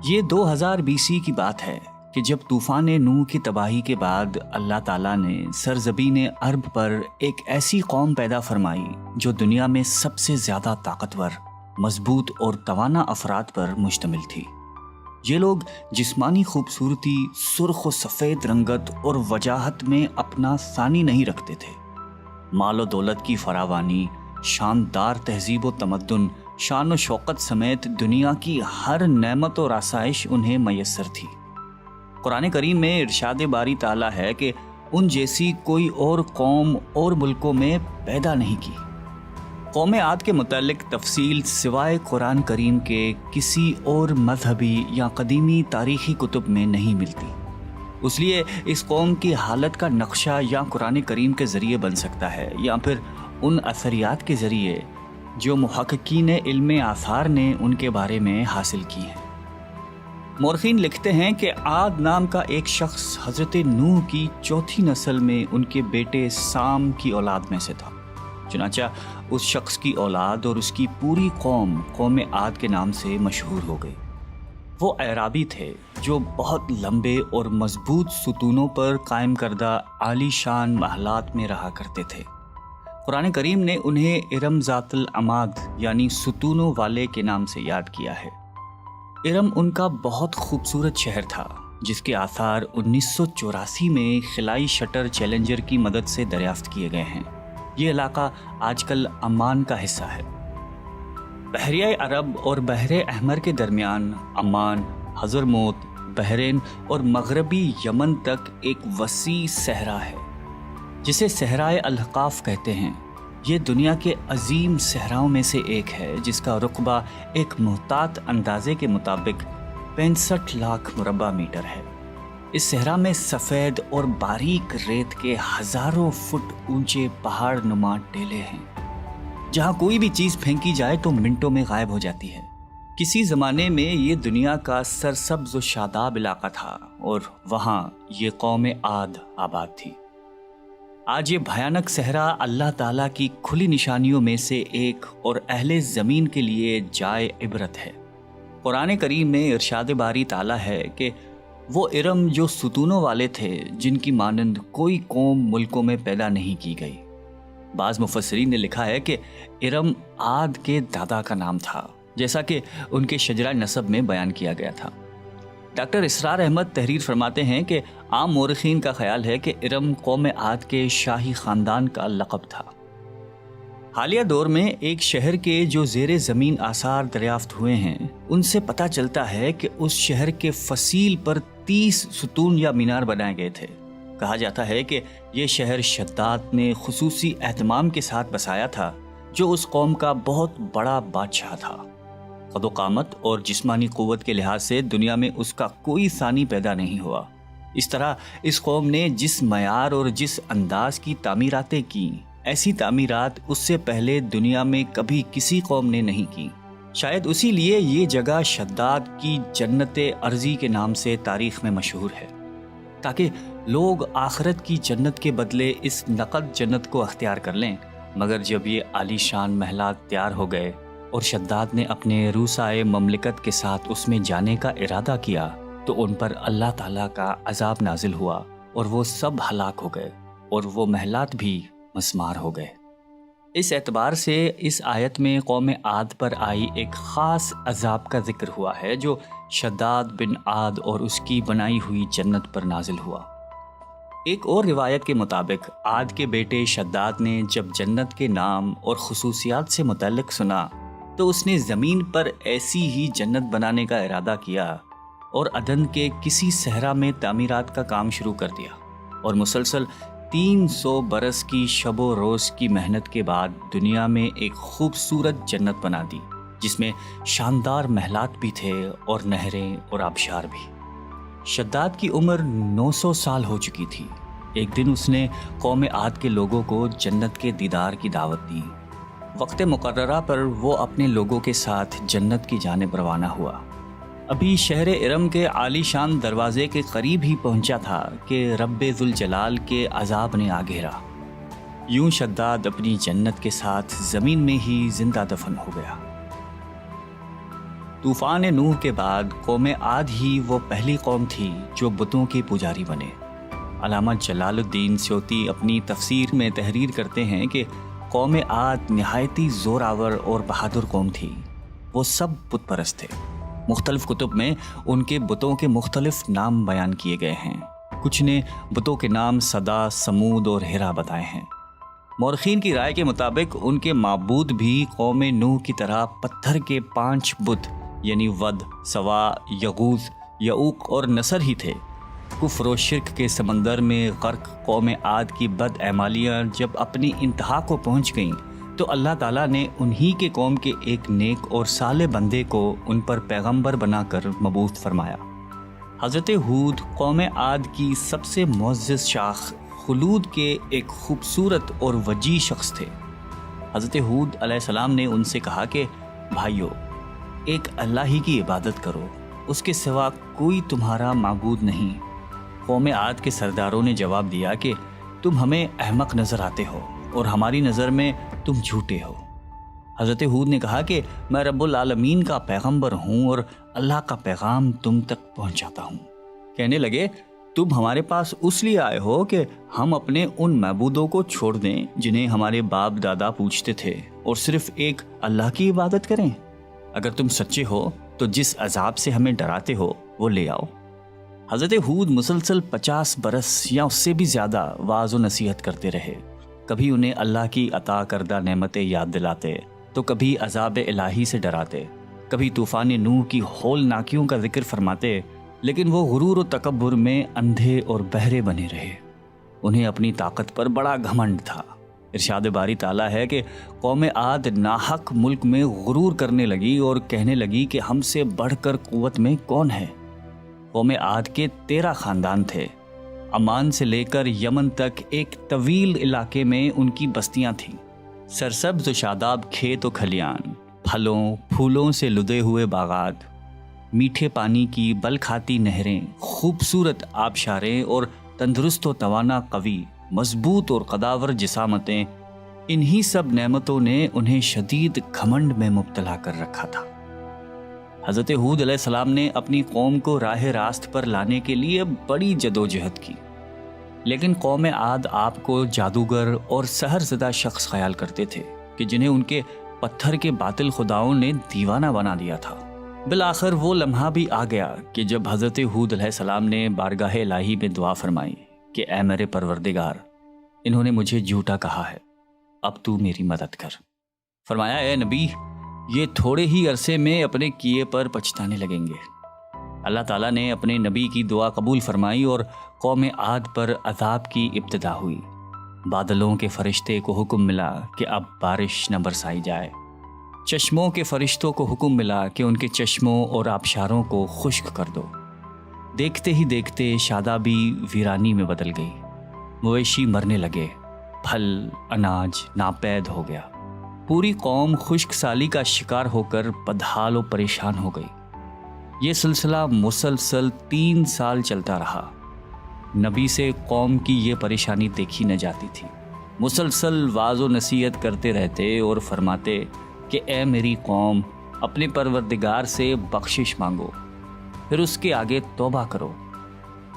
یہ 2000 BC کی بات ہے کہ جب طوفان نوح کی تباہی کے بعد اللہ تعالیٰ نے سرزمین عرب پر ایک ایسی قوم پیدا فرمائی جو دنیا میں سب سے زیادہ طاقتور، مضبوط اور توانا افراد پر مشتمل تھی۔ یہ لوگ جسمانی خوبصورتی، سرخ و سفید رنگت اور وجاہت میں اپنا ثانی نہیں رکھتے تھے۔ مال و دولت کی فراوانی، شاندار تہذیب و تمدن، شان و شوکت سمیت دنیا کی ہر نعمت اور آسائش انہیں میسر تھی۔ قرآن کریم میں ارشاد باری تعالیٰ ہے کہ ان جیسی کوئی اور قوم اور ملکوں میں پیدا نہیں کی۔ قوم عاد کے متعلق تفصیل سوائے قرآن کریم کے کسی اور مذہبی یا قدیمی تاریخی کتب میں نہیں ملتی۔ اس لیے اس قوم کی حالت کا نقشہ یا قرآن کریم کے ذریعے بن سکتا ہے یا پھر ان اثریات کے ذریعے جو محققین علم آثار نے ان کے بارے میں حاصل کی ہیں۔ مورخین لکھتے ہیں کہ عاد نام کا ایک شخص حضرت نوح کی چوتھی نسل میں ان کے بیٹے سام کی اولاد میں سے تھا۔ چنانچہ اس شخص کی اولاد اور اس کی پوری قوم عاد کے نام سے مشہور ہو گئی۔ وہ اعرابی تھے جو بہت لمبے اور مضبوط ستونوں پر قائم کردہ عالی شان محلات میں رہا کرتے تھے۔ قرآن کریم نے انہیں ارم ذات العماد یعنی ستونوں والے کے نام سے یاد کیا ہے۔ ارم ان کا بہت خوبصورت شہر تھا جس کے آثار 1984 میں خلائی شٹر چیلنجر کی مدد سے دریافت کیے گئے ہیں۔ یہ علاقہ آج کل عمان کا حصہ ہے۔ بحریہ عرب اور بحر احمر کے درمیان عمان، حضرموت، بحرین اور مغربی یمن تک ایک وسیع صحرا ہے جسے صحرائے الحقاف کہتے ہیں۔ یہ دنیا کے عظیم صحراؤں میں سے ایک ہے جس کا رقبہ ایک محتاط اندازے کے مطابق 65 لاکھ مربع میٹر ہے۔ اس صحرا میں سفید اور باریک ریت کے ہزاروں فٹ اونچے پہاڑ نما ٹیلے ہیں جہاں کوئی بھی چیز پھینکی جائے تو منٹوں میں غائب ہو جاتی ہے۔ کسی زمانے میں یہ دنیا کا سرسبز و شاداب علاقہ تھا اور وہاں یہ قوم عاد آباد تھی۔ آج یہ بھیانک صحرا اللہ تعالیٰ کی کھلی نشانیوں میں سے ایک اور اہل زمین کے لیے جائے عبرت ہے۔ قرآن کریم میں ارشاد باری تعالیٰ ہے کہ وہ ارم جو ستونوں والے تھے جن کی مانند کوئی قوم ملکوں میں پیدا نہیں کی گئی۔ بعض مفسرین نے لکھا ہے کہ ارم عاد کے دادا کا نام تھا جیسا کہ ان کے شجرہ نسب میں بیان کیا گیا تھا۔ ڈاکٹر اسرار احمد تحریر فرماتے ہیں کہ عام مورخین کا خیال ہے کہ ارم قوم عاد کے شاہی خاندان کا لقب تھا۔ حالیہ دور میں ایک شہر کے جو زیر زمین آثار دریافت ہوئے ہیں ان سے پتہ چلتا ہے کہ اس شہر کے فصیل پر 30 ستون یا مینار بنائے گئے تھے۔ کہا جاتا ہے کہ یہ شہر شداد نے خصوصی اہتمام کے ساتھ بسایا تھا جو اس قوم کا بہت بڑا بادشاہ تھا۔ قد و قامت اور جسمانی قوت کے لحاظ سے دنیا میں اس کا کوئی ثانی پیدا نہیں ہوا۔ اس طرح اس قوم نے جس معیار اور جس انداز کی تعمیراتیں کی، ایسی تعمیرات اس سے پہلے دنیا میں کبھی کسی قوم نے نہیں کی۔ شاید اسی لیے یہ جگہ شداد کی جنت ارضی کے نام سے تاریخ میں مشہور ہے، تاکہ لوگ آخرت کی جنت کے بدلے اس نقد جنت کو اختیار کر لیں۔ مگر جب یہ عالی شان محلات تیار ہو گئے اور شداد نے اپنے روسائے مملکت کے ساتھ اس میں جانے کا ارادہ کیا تو ان پر اللہ تعالیٰ کا عذاب نازل ہوا اور وہ سب ہلاک ہو گئے اور وہ محلات بھی مسمار ہو گئے۔ اس اعتبار سے اس آیت میں قوم عاد پر آئی ایک خاص عذاب کا ذکر ہوا ہے جو شداد بن عاد اور اس کی بنائی ہوئی جنت پر نازل ہوا۔ ایک اور روایت کے مطابق عاد کے بیٹے شداد نے جب جنت کے نام اور خصوصیات سے متعلق سنا تو اس نے زمین پر ایسی ہی جنت بنانے کا ارادہ کیا اور عدن کے کسی صحرا میں تعمیرات کا کام شروع کر دیا، اور مسلسل 300 برس کی شب و روز کی محنت کے بعد دنیا میں ایک خوبصورت جنت بنا دی جس میں شاندار محلات بھی تھے اور نہریں اور آبشار بھی۔ شداد کی عمر 900 سال ہو چکی تھی۔ ایک دن اس نے قوم عاد کے لوگوں کو جنت کے دیدار کی دعوت دی۔ وقت مقررہ پر وہ اپنے لوگوں کے ساتھ جنت کی جانب روانہ ہوا۔ ابھی شہر ارم کے عالی شان دروازے کے قریب ہی پہنچا تھا کہ رب ذوالجلال کے عذاب نے آ گھیرا۔ یوں شداد اپنی جنت کے ساتھ زمین میں ہی زندہ دفن ہو گیا۔ طوفان نوح کے بعد قوم عاد ہی وہ پہلی قوم تھی جو بتوں کے پجاری بنے۔ علامہ جلال الدین سیوطی اپنی تفسیر میں تحریر کرتے ہیں کہ قوم عاد نہایتی زور آور اور بہادر قوم تھی۔ وہ سب بت پرست تھے۔ مختلف کتب میں ان کے بتوں کے مختلف نام بیان کیے گئے ہیں۔ کچھ نے بتوں کے نام صدا، سمود اور ہرا بتائے ہیں۔ مورخین کی رائے کے مطابق ان کے معبود بھی قوم نوح کی طرح پتھر کے 5 بت یعنی ود، سوا، یغوث، یعوق اور نصر ہی تھے۔ کفر و شرک کے سمندر میں غرق قوم عاد کی بد اعمالیاں جب اپنی انتہا کو پہنچ گئیں تو اللہ تعالیٰ نے انہی کے قوم کے ایک نیک اور صالح بندے کو ان پر پیغمبر بنا کر مبعوث فرمایا۔ حضرت ہود قوم عاد کی سب سے معزز شاخ خلود کے ایک خوبصورت اور وجیح شخص تھے۔ حضرت ہود علیہ السلام نے ان سے کہا کہ بھائیو، ایک اللہ ہی کی عبادت کرو، اس کے سوا کوئی تمہارا معبود نہیں۔ قوم عاد کے سرداروں نے جواب دیا کہ تم ہمیں احمق نظر آتے ہو اور ہماری نظر میں تم جھوٹے ہو۔ حضرت ہود نے کہا کہ میں رب العالمین کا پیغمبر ہوں اور اللہ کا پیغام تم تک پہنچاتا ہوں۔ کہنے لگے تم ہمارے پاس اس لیے آئے ہو کہ ہم اپنے ان معبودوں کو چھوڑ دیں جنہیں ہمارے باپ دادا پوجتے تھے اور صرف ایک اللہ کی عبادت کریں؟ اگر تم سچے ہو تو جس عذاب سے ہمیں ڈراتے ہو وہ لے آؤ۔ حضرت ہود مسلسل 50 برس یا اس سے بھی زیادہ واعظ و نصیحت کرتے رہے۔ کبھی انہیں اللہ کی عطا کردہ نعمتیں یاد دلاتے تو کبھی عذاب الہی سے ڈراتے، کبھی طوفان نوح کی ہولناکیوں کا ذکر فرماتے، لیکن وہ غرور و تکبر میں اندھے اور بہرے بنے رہے۔ انہیں اپنی طاقت پر بڑا گھمنڈ تھا۔ ارشاد باری تعالیٰ ہے کہ قوم عاد ناحق ملک میں غرور کرنے لگی اور کہنے لگی کہ ہم سے بڑھ کر قوت میں کون ہے۔ قوم عاد کے 13 خاندان تھے۔ عمان سے لے کر یمن تک ایک طویل علاقے میں ان کی بستیاں تھیں۔ سرسبز و شاداب کھیت و کھلیان، پھلوں پھولوں سے لدے ہوئے باغات، میٹھے پانی کی بل کھاتی نہریں، خوبصورت آبشاریں اور تندرست و توانا قوی، مضبوط اور قداور جسامتیں، انہی سب نعمتوں نے انہیں شدید گھمنڈ میں مبتلا کر رکھا تھا۔ حضرت ہود علیہ السلام نے اپنی قوم کو راہ راست پر لانے کے لیے بڑی جدوجہد کی، لیکن قوم عاد آپ کو جادوگر اور سحر زدہ شخص خیال کرتے تھے کہ جنہیں ان کے پتھر کے باطل خداؤں نے دیوانہ بنا دیا تھا۔ بالآخر وہ لمحہ بھی آ گیا کہ جب حضرت ہود علیہ السلام نے بارگاہ الہی میں دعا فرمائی کہ اے میرے پروردگار، انہوں نے مجھے جھوٹا کہا ہے، اب تو میری مدد کر۔ فرمایا اے نبی، یہ تھوڑے ہی عرصے میں اپنے کیے پر پچھتانے لگیں گے۔ اللہ تعالیٰ نے اپنے نبی کی دعا قبول فرمائی اور قوم عاد پر عذاب کی ابتدا ہوئی۔ بادلوں کے فرشتے کو حکم ملا کہ اب بارش نہ برسائی جائے۔ چشموں کے فرشتوں کو حکم ملا کہ ان کے چشموں اور آبشاروں کو خشک کر دو۔ دیکھتے ہی دیکھتے شادابی ویرانی میں بدل گئی، مویشی مرنے لگے، پھل اناج ناپید ہو گیا۔ پوری قوم خشک سالی کا شکار ہو کر بدحال و پریشان ہو گئی۔ یہ سلسلہ مسلسل 3 سال چلتا رہا۔ نبی سے قوم کی یہ پریشانی دیکھی نہ جاتی تھی۔ مسلسل واعظ و نصیحت کرتے رہتے اور فرماتے کہ اے میری قوم، اپنے پروردگار سے بخشش مانگو، پھر اس کے آگے توبہ کرو،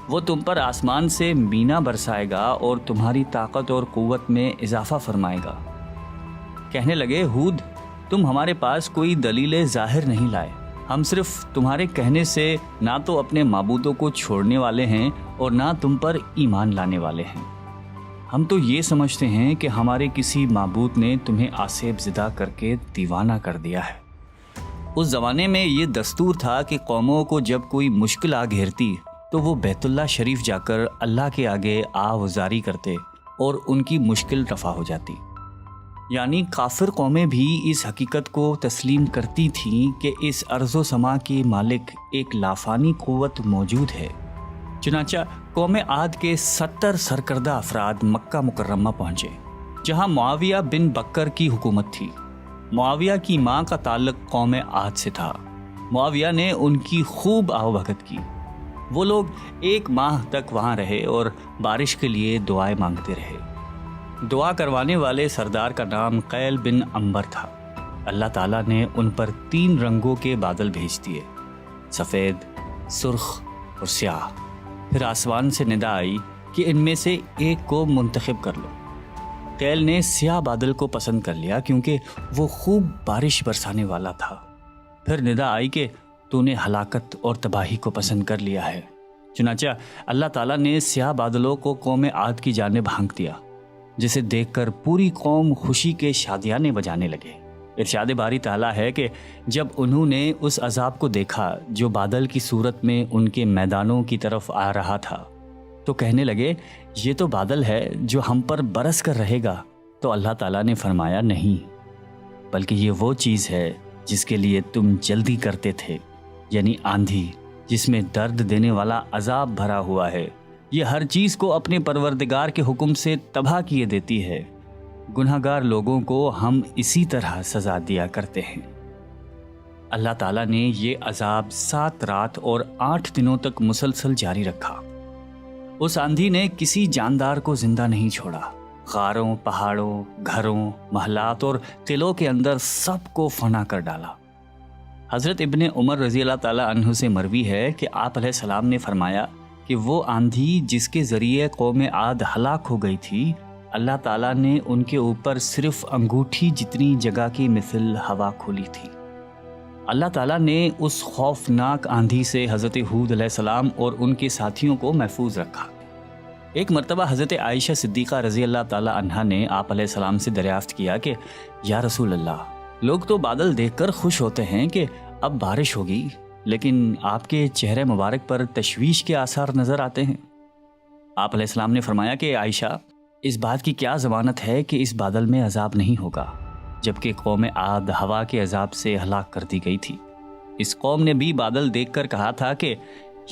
وہ تم پر آسمان سے مینا برسائے گا اور تمہاری طاقت اور قوت میں اضافہ فرمائے گا۔ کہنے لگے ہود، تم ہمارے پاس کوئی دلیل ظاہر نہیں لائے، ہم صرف تمہارے کہنے سے نہ تو اپنے معبودوں کو چھوڑنے والے ہیں اور نہ تم پر ایمان لانے والے ہیں۔ ہم تو یہ سمجھتے ہیں کہ ہمارے کسی معبود نے تمہیں آسیب زدہ کر کے دیوانہ کر دیا ہے۔ اس زمانے میں یہ دستور تھا کہ قوموں کو جب کوئی مشکل آ گھیرتی تو وہ بیت اللہ شریف جا کر اللہ کے آگے آوازاری کرتے اور ان کی مشکل رفع ہو جاتی۔ یعنی کافر قومیں بھی اس حقیقت کو تسلیم کرتی تھیں کہ اس ارض و سما کے مالک ایک لافانی قوت موجود ہے۔ چنانچہ قوم عاد کے 70 سرکردہ افراد مکہ مکرمہ پہنچے، جہاں معاویہ بن بکر کی حکومت تھی۔ معاویہ کی ماں کا تعلق قوم عاد سے تھا۔ معاویہ نے ان کی خوب آؤبھگت کی۔ وہ لوگ 1 ماہ تک وہاں رہے اور بارش کے لیے دعائیں مانگتے رہے۔ دعا کروانے والے سردار کا نام قیل بن عنبر تھا۔ اللہ تعالیٰ نے ان پر 3 رنگوں کے بادل بھیج دیے، سفید، سرخ اور سیاہ۔ پھر آسمان سے ندا آئی کہ ان میں سے ایک کو منتخب کر لو۔ قیل نے سیاہ بادل کو پسند کر لیا کیونکہ وہ خوب بارش برسانے والا تھا۔ پھر ندا آئی کہ تو نے ہلاکت اور تباہی کو پسند کر لیا ہے۔ چنانچہ اللہ تعالیٰ نے سیاہ بادلوں کو قوم عاد کی جانب ہانک دیا، جسے دیکھ کر پوری قوم خوشی کے شادیانے بجانے لگے۔ ارشاد باری تعالیٰ ہے کہ جب انہوں نے اس عذاب کو دیکھا جو بادل کی صورت میں ان کے میدانوں کی طرف آ رہا تھا، تو کہنے لگے یہ تو بادل ہے جو ہم پر برس کر رہے گا۔ تو اللہ تعالیٰ نے فرمایا نہیں، بلکہ یہ وہ چیز ہے جس کے لیے تم جلدی کرتے تھے، یعنی آندھی جس میں درد دینے والا عذاب بھرا ہوا ہے۔ یہ ہر چیز کو اپنے پروردگار کے حکم سے تباہ کیے دیتی ہے۔ گناہگار لوگوں کو ہم اسی طرح سزا دیا کرتے ہیں۔ اللہ تعالیٰ نے یہ عذاب 7 رات اور 8 دنوں تک مسلسل جاری رکھا۔ اس آندھی نے کسی جاندار کو زندہ نہیں چھوڑا۔ غاروں، پہاڑوں، گھروں، محلات اور قلعوں کے اندر سب کو فنا کر ڈالا۔ حضرت ابن عمر رضی اللہ تعالیٰ عنہ سے مروی ہے کہ آپ علیہ السلام نے فرمایا کہ وہ آندھی جس کے ذریعے قوم عاد ہلاک ہو گئی تھی، اللہ تعالیٰ نے ان کے اوپر صرف انگوٹھی جتنی جگہ کی مثل ہوا کھولی تھی۔ اللہ تعالیٰ نے اس خوفناک آندھی سے حضرت ہود علیہ السلام اور ان کے ساتھیوں کو محفوظ رکھا۔ ایک مرتبہ حضرت عائشہ صدیقہ رضی اللہ تعالیٰ عنہا نے آپ علیہ السلام سے دریافت کیا کہ یا رسول اللہ، لوگ تو بادل دیکھ کر خوش ہوتے ہیں کہ اب بارش ہوگی، لیکن آپ کے چہرے مبارک پر تشویش کے آثار نظر آتے ہیں۔ آپ علیہ السلام نے فرمایا کہ عائشہ، اس بات کی کیا ضمانت ہے کہ اس بادل میں عذاب نہیں ہوگا، جبکہ قوم عاد ہوا کے عذاب سے ہلاک کر دی گئی تھی۔ اس قوم نے بھی بادل دیکھ کر کہا تھا کہ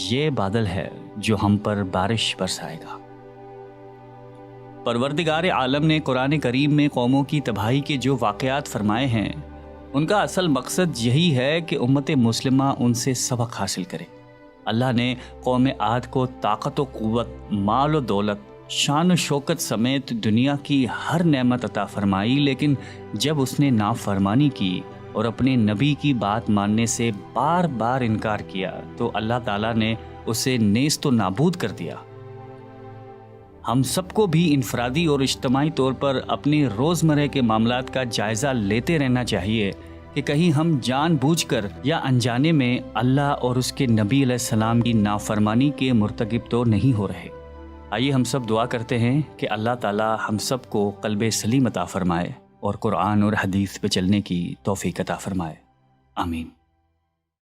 یہ بادل ہے جو ہم پر بارش برسائے گا۔ پروردگار عالم نے قرآن کریم میں قوموں کی تباہی کے جو واقعات فرمائے ہیں، ان کا اصل مقصد یہی ہے کہ امت مسلمہ ان سے سبق حاصل کرے۔ اللہ نے قوم عاد کو طاقت و قوت، مال و دولت، شان و شوکت سمیت دنیا کی ہر نعمت عطا فرمائی، لیکن جب اس نے نافرمانی کی اور اپنے نبی کی بات ماننے سے بار بار انکار کیا تو اللہ تعالیٰ نے اسے نیست و نابود کر دیا۔ ہم سب کو بھی انفرادی اور اجتماعی طور پر اپنے روزمرہ کے معاملات کا جائزہ لیتے رہنا چاہیے کہ کہیں ہم جان بوجھ کر یا انجانے میں اللہ اور اس کے نبی علیہ السلام کی نافرمانی کے مرتکب تو نہیں ہو رہے۔ آئیے ہم سب دعا کرتے ہیں کہ اللہ تعالی ہم سب کو قلب سلیم عطا فرمائے اور قرآن اور حدیث پہ چلنے کی توفیق عطا فرمائے۔ آمین۔